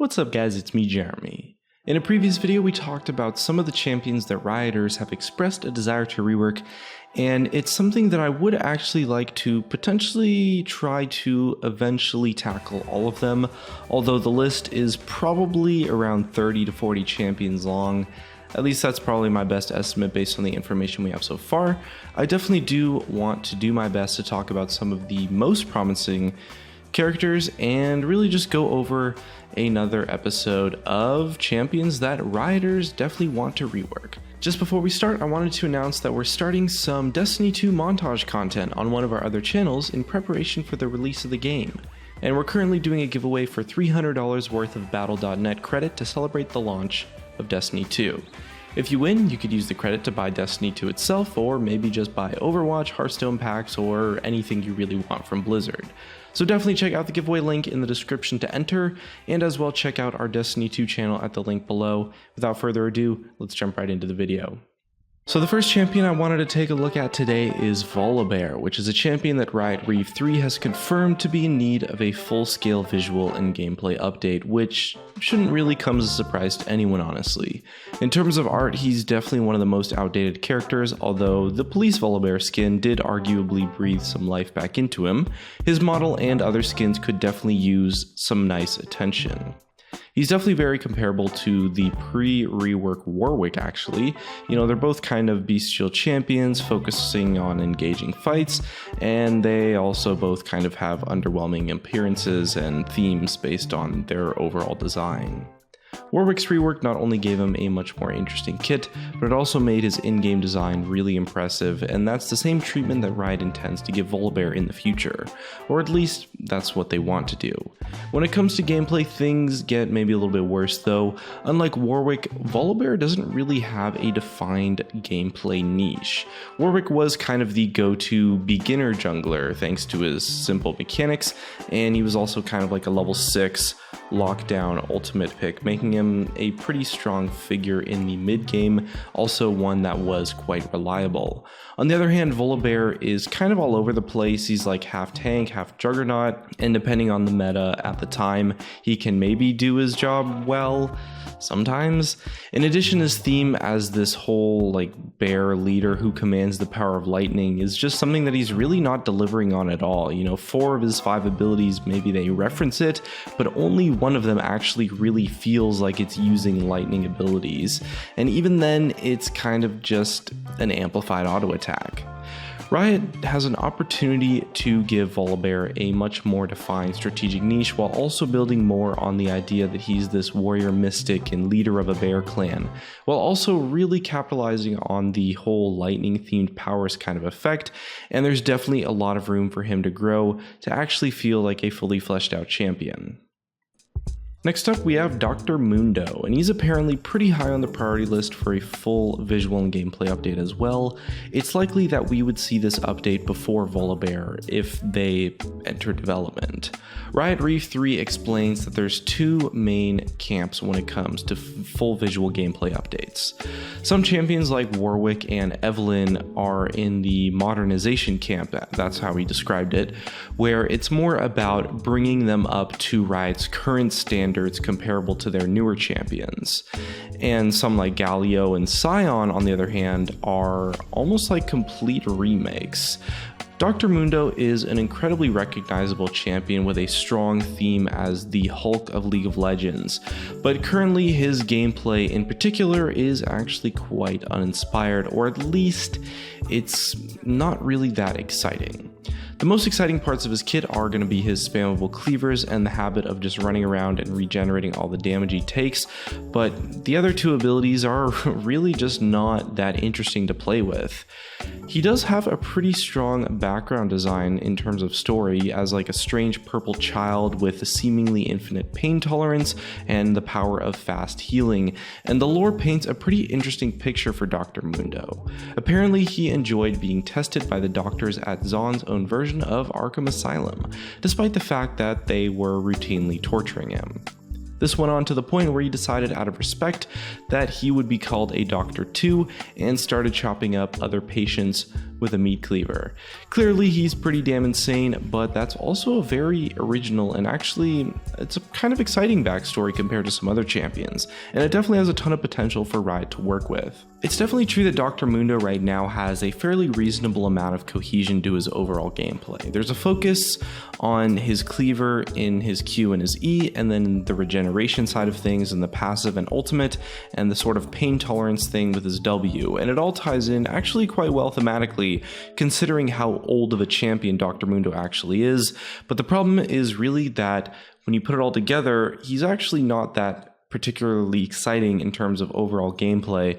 What's up guys, it's me Jeremy. In a previous video we talked about some of the champions that Rioters have expressed a desire to rework, and it's something that I would actually like to potentially try to eventually tackle all of them, although the list is probably around 30 to 40 champions long. At least that's probably my best estimate based on the information we have so far. I definitely do want to do my best to talk about some of the most promising characters and really just go over another episode of champions that Rioters definitely want to rework. Just before we start, I wanted to announce that we're starting some Destiny 2 montage content on one of our other channels in preparation for the release of the game. And we're currently doing a giveaway for $300 worth of Battle.net credit to celebrate the launch of Destiny 2. If you win, you could use the credit to buy Destiny 2 itself, or maybe just buy Overwatch, Hearthstone packs, or anything you really want from Blizzard. So definitely check out the giveaway link in the description to enter, and as well check out our Destiny 2 channel at the link below. Without further ado, let's jump right into the video. So the first champion I wanted to take a look at today is Volibear, which is a champion that Riot Reef 3 has confirmed to be in need of a full-scale visual and gameplay update, which shouldn't really come as a surprise to anyone, honestly. In terms of art, he's definitely one of the most outdated characters, although the police Volibear skin did arguably breathe some life back into him. His model and other skins could definitely use some nice attention. He's definitely very comparable to the pre-rework Warwick, actually. You know, they're both kind of bestial champions focusing on engaging fights, and they also both kind of have underwhelming appearances and themes based on their overall design. Warwick's rework not only gave him a much more interesting kit, but it also made his in-game design really impressive, and that's the same treatment that Riot intends to give Volibear in the future, or at least that's what they want to do. When it comes to gameplay, things get maybe a little bit worse though. Unlike Warwick, Volibear doesn't really have a defined gameplay niche. Warwick was kind of the go-to beginner jungler thanks to his simple mechanics, and he was also kind of like a level 6 lockdown ultimate pick, making him a pretty strong figure in the mid game, also one that was quite reliable. On the other hand, Volibear is kind of all over the place. He's like half tank, half juggernaut, and depending on the meta at the time, he can maybe do his job well sometimes. In addition, his theme as this whole like bear leader who commands the power of lightning is just something that he's really not delivering on at all. You know, 4 of his 5 abilities, maybe they reference it, but only one of them actually really feels like it's using lightning abilities, and even then it's kind of just an amplified auto attack. Riot has an opportunity to give Volibear a much more defined strategic niche while also building more on the idea that he's this warrior mystic and leader of a bear clan, while also really capitalizing on the whole lightning themed powers kind of effect, and there's definitely a lot of room for him to grow to actually feel like a fully fleshed out champion. Next up, we have Dr. Mundo, and he's apparently pretty high on the priority list for a full visual and gameplay update as well. It's likely that we would see this update before Volibear if they enter development. Riot Reef 3 explains that there's 2 main camps when it comes to full visual gameplay updates. Some champions like Warwick and Evelyn are in the modernization camp, that's how he described it, where it's more about bringing them up to Riot's current standards comparable to their newer champions. And some like Galio and Scion, on the other hand, are almost like complete remakes. Dr. Mundo is an incredibly recognizable champion with a strong theme as the Hulk of League of Legends, but currently his gameplay in particular is actually quite uninspired, or at least it's not really that exciting. The most exciting parts of his kit are going to be his spammable cleavers and the habit of just running around and regenerating all the damage he takes, but the other 2 abilities are really just not that interesting to play with. He does have a pretty strong background design in terms of story, as like a strange purple child with a seemingly infinite pain tolerance and the power of fast healing, and the lore paints a pretty interesting picture for Dr. Mundo. Apparently he enjoyed being tested by the doctors at Zaun's own version of Arkham Asylum, despite the fact that they were routinely torturing him. This went on to the point where he decided out of respect that he would be called a doctor too, and started chopping up other patients with a meat cleaver. Clearly he's pretty damn insane, but that's also a very original and actually it's a kind of exciting backstory compared to some other champions, and it definitely has a ton of potential for Riot to work with. It's definitely true that Dr. Mundo right now has a fairly reasonable amount of cohesion to his overall gameplay. There's a focus on his cleaver in his Q and his E, and then the regeneration side of things and the passive and ultimate, and the sort of pain tolerance thing with his W, and it all ties in actually quite well thematically, considering how old of a champion Dr. Mundo actually is. But the problem is really that when you put it all together, he's actually not that particularly exciting in terms of overall gameplay,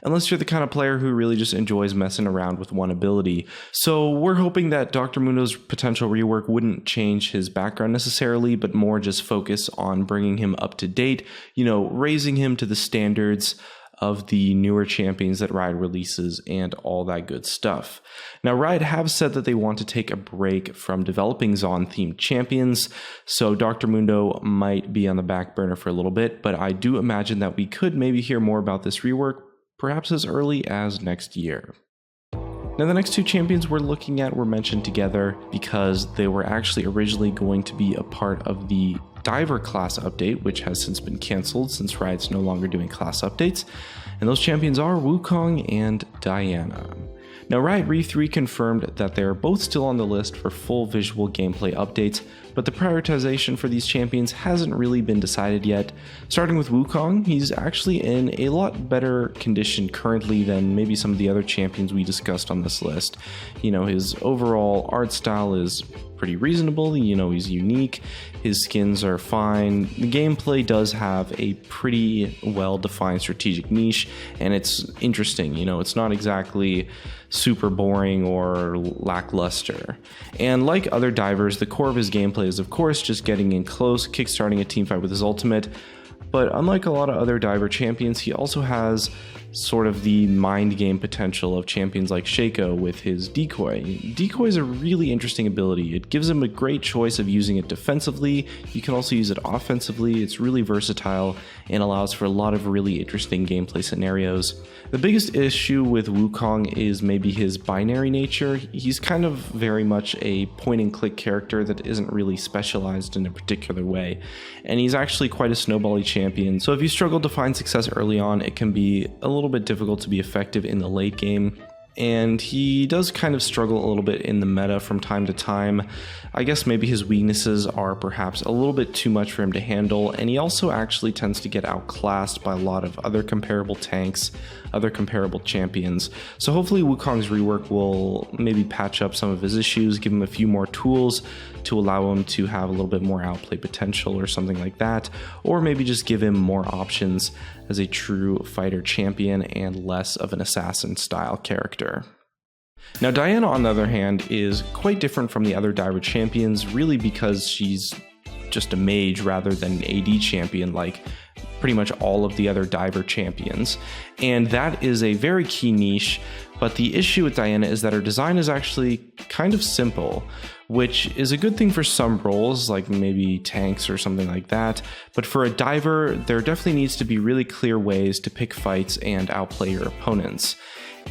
unless you're the kind of player who really just enjoys messing around with one ability. So we're hoping that Dr. Mundo's potential rework wouldn't change his background necessarily, but more just focus on bringing him up to date, raising him to the standards of the newer champions that Riot releases and all that good stuff. Now, Riot have said that they want to take a break from developing Zaun-themed champions, so Dr. Mundo might be on the back burner for a little bit, but I do imagine that we could maybe hear more about this rework perhaps as early as next year. Now, the next two champions we're looking at were mentioned together because they were actually originally going to be a part of the Diver class update, which has since been cancelled since Riot's no longer doing class updates, and those champions are Wukong and Diana. Now, Riot Re3 confirmed that they're both still on the list for full visual gameplay updates, but the prioritization for these champions hasn't really been decided yet. Starting with Wukong, he's actually in a lot better condition currently than maybe some of the other champions we discussed on this list. His overall art style is pretty reasonable, he's unique, his skins are fine, the gameplay does have a pretty well-defined strategic niche, and it's interesting, it's not exactly super boring or lackluster. And like other divers, the core of his gameplay is of course just getting in close, kickstarting a teamfight with his ultimate, but unlike a lot of other diver champions, he also has sort of the mind game potential of champions like Shaco with his decoy. Decoy is a really interesting ability. It gives him a great choice of using it defensively. You can also use it offensively. It's really versatile and allows for a lot of really interesting gameplay scenarios. The biggest issue with Wukong is maybe his binary nature. He's kind of very much a point and click character that isn't really specialized in a particular way, and he's actually quite a snowbally champion. So if you struggle to find success early on, it can be a little bit difficult to be effective in the late game, and he does kind of struggle a little bit in the meta from time to time. I guess maybe his weaknesses are perhaps a little bit too much for him to handle, and he also actually tends to get outclassed by a lot of other comparable tanks, other comparable champions. So hopefully Wukong's rework will maybe patch up some of his issues, give him a few more tools to allow him to have a little bit more outplay potential or something like that, or maybe just give him more options as a true fighter champion and less of an assassin style character. Now, Diana, on the other hand, is quite different from the other diver champions, really because she's just a mage rather than an AD champion like pretty much all of the other diver champions, and that is a very key niche. But the issue with Diana is that her design is actually kind of simple, which is a good thing for some roles like maybe tanks or something like that, but for a diver there definitely needs to be really clear ways to pick fights and outplay your opponents.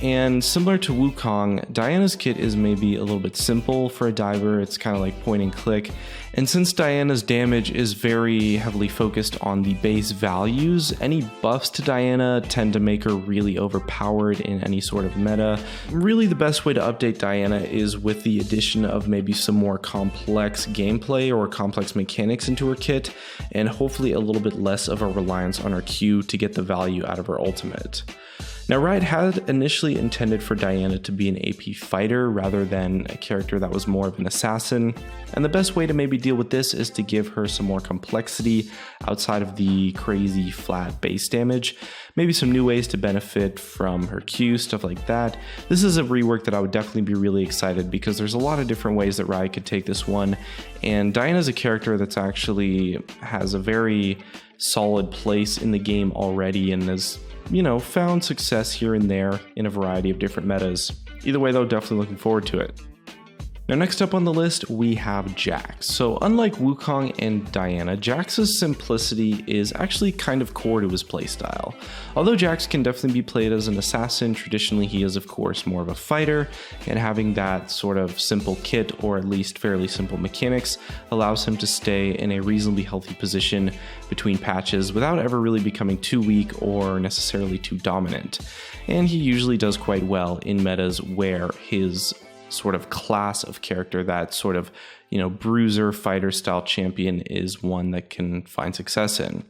And similar to Wukong, Diana's kit is maybe a little bit simple for a diver. It's kind of like point and click. And since Diana's damage is very heavily focused on the base values, any buffs to Diana tend to make her really overpowered in any sort of meta. Really, the best way to update Diana is with the addition of maybe some more complex gameplay or complex mechanics into her kit, and hopefully a little bit less of a reliance on her Q to get the value out of her ultimate. Now, Riot had initially intended for Diana to be an AP fighter rather than a character that was more of an assassin, and the best way to maybe deal with this is to give her some more complexity outside of the crazy flat base damage, maybe some new ways to benefit from her Q, stuff like that. This is a rework that I would definitely be really excited because there's a lot of different ways that Riot could take this one, and Diana's a character that's actually has a very solid place in the game already and is found success here and there in a variety of different metas. Either way though, definitely looking forward to it. Now next up on the list, we have Jax. So unlike Wukong and Diana, Jax's simplicity is actually kind of core to his playstyle. Although Jax can definitely be played as an assassin, traditionally he is of course more of a fighter, and having that sort of simple kit, or at least fairly simple mechanics, allows him to stay in a reasonably healthy position between patches without ever really becoming too weak or necessarily too dominant. And he usually does quite well in metas where his sort of class of character, that sort of, bruiser fighter style champion, is one that can find success in.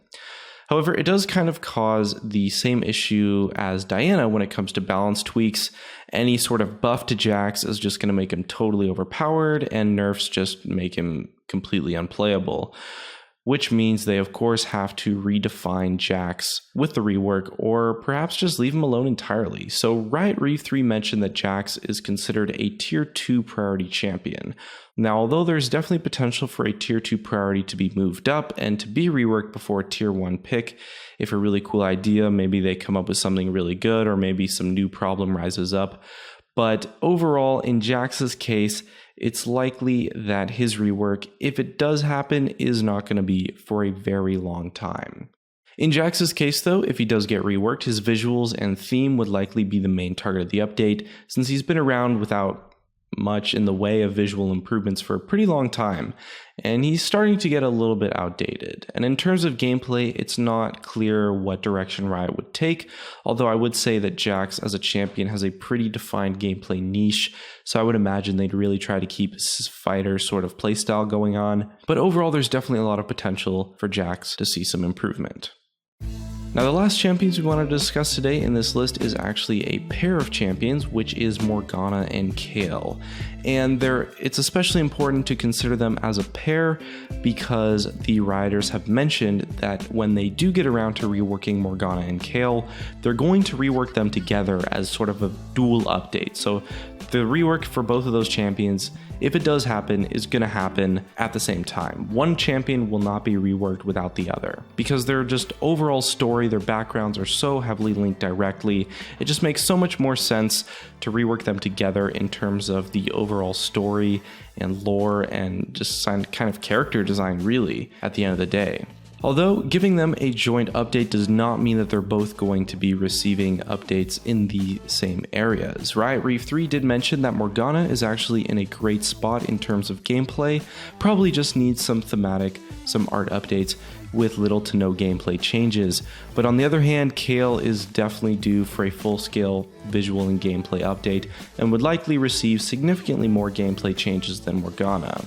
However, it does kind of cause the same issue as Diana when it comes to balance tweaks. Any sort of buff to Jax is just going to make him totally overpowered, and nerfs just make him completely unplayable. Which means they of course have to redefine Jax with the rework, or perhaps just leave him alone entirely. So Riot Reef 3 mentioned that Jax is considered a tier 2 priority champion. Now, although there's definitely potential for a tier 2 priority to be moved up and to be reworked before a tier 1 pick, if a really cool idea, maybe they come up with something really good, or maybe some new problem rises up. But overall, in Jax's case, it's likely that his rework, if it does happen, is not going to be for a very long time. In Jax's case though, if he does get reworked, his visuals and theme would likely be the main target of the update, since he's been around without much in the way of visual improvements for a pretty long time, and he's starting to get a little bit outdated. And in terms of gameplay, it's not clear what direction Riot would take, although I would say that Jax as a champion has a pretty defined gameplay niche, so I would imagine they'd really try to keep his fighter sort of playstyle going on. But overall, there's definitely a lot of potential for Jax to see some improvement. Now, the last champions we wanted to discuss today in this list is actually a pair of champions, which is Morgana and Kayle. And it's especially important to consider them as a pair because the Rioters have mentioned that when they do get around to reworking Morgana and Kayle, they're going to rework them together as sort of a dual update. So the rework for both of those champions, if it does happen, is going to happen at the same time. One champion will not be reworked without the other, because their just overall story, their backgrounds are so heavily linked directly. It just makes so much more sense to rework them together in terms of the overall story and lore and just kind of character design, really, at the end of the day. Although giving them a joint update does not mean that they're both going to be receiving updates in the same areas. Riot Reef 3 did mention that Morgana is actually in a great spot in terms of gameplay, probably just needs some thematic, some art updates with little to no gameplay changes. But on the other hand, Kayle is definitely due for a full-scale visual and gameplay update and would likely receive significantly more gameplay changes than Morgana.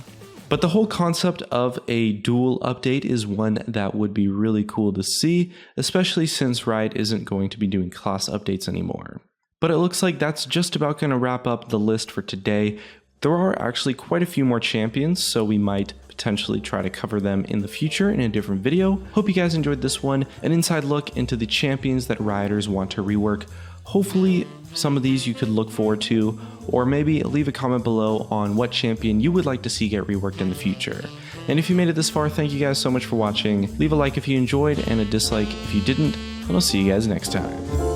But the whole concept of a dual update is one that would be really cool to see, especially since Riot isn't going to be doing class updates anymore. But it looks like that's just about going to wrap up the list for today. There are actually quite a few more champions, so we might potentially try to cover them in the future in a different video. Hope you guys enjoyed this one, an inside look into the champions that Rioters want to rework. Hopefully some of these you could look forward to, or maybe leave a comment below on what champion you would like to see get reworked in the future. And if you made it this far, thank you guys so much for watching. Leave a like if you enjoyed and a dislike if you didn't, and I'll see you guys next time.